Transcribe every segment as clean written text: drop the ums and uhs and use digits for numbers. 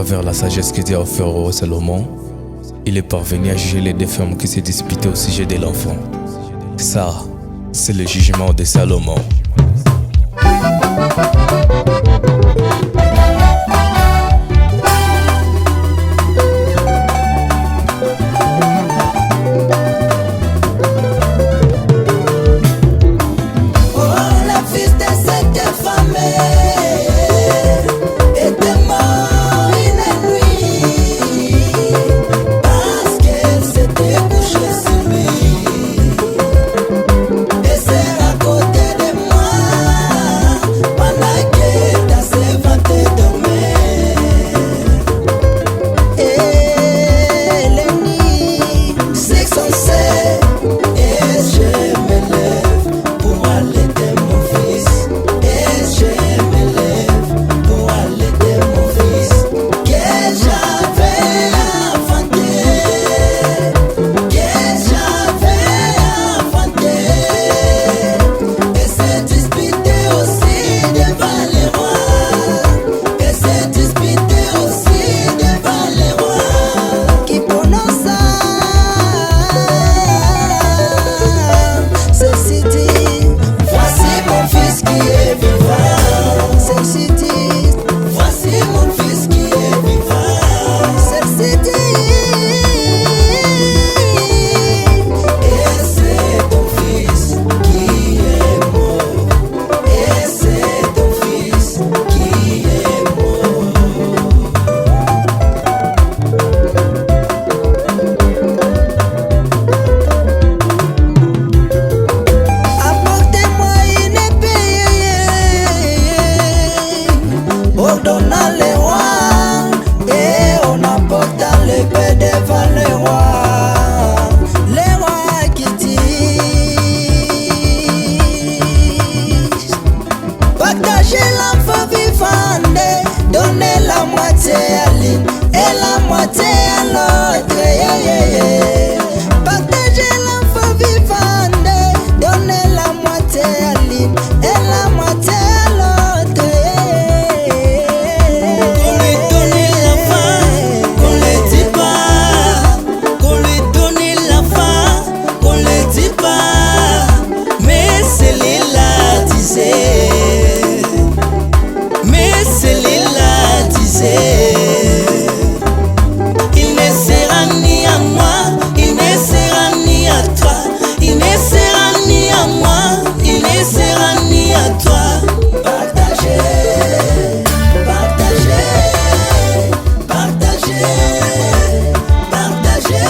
travers la sagesse que Dieu a offert au roi Salomon, il est parvenu à juger les deux femmes qui se disputaient au sujet de l'enfant. Ça, c'est le jugement de Salomon. Partagez l'enfant vivant, donnez la moitié à l'une et la moitié à l'autre. Partagez l'enfant vivant, donnez la moitié à l'une et la moitié à l'autre. Qu'on lui donne la faim, qu'on le dit pas. Qu'on lui donne la faim, qu'on le dit pas. Mais c'est Lila disait. Il ne sera ni à moi, il ne sera ni à toi. Il ne sera ni à moi, il ne sera ni à toi. Partagez, partagez, partagez, partagez.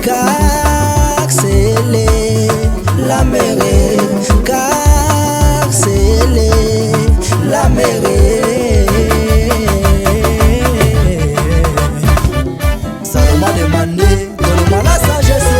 Car c'est la mairie. Ça m'a demandé, donne-moi la sagesse.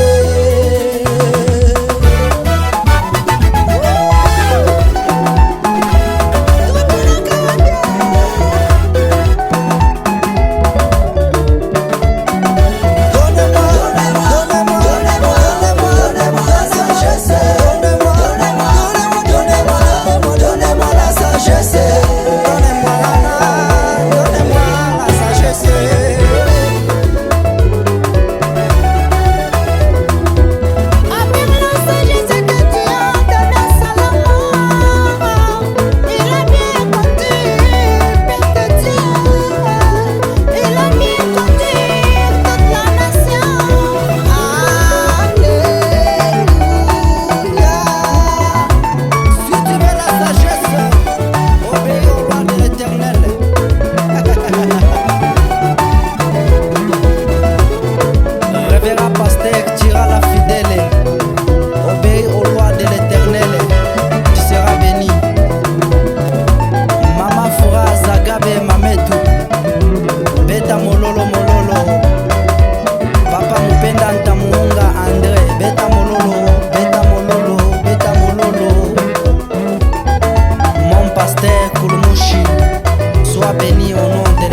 soit béni au nom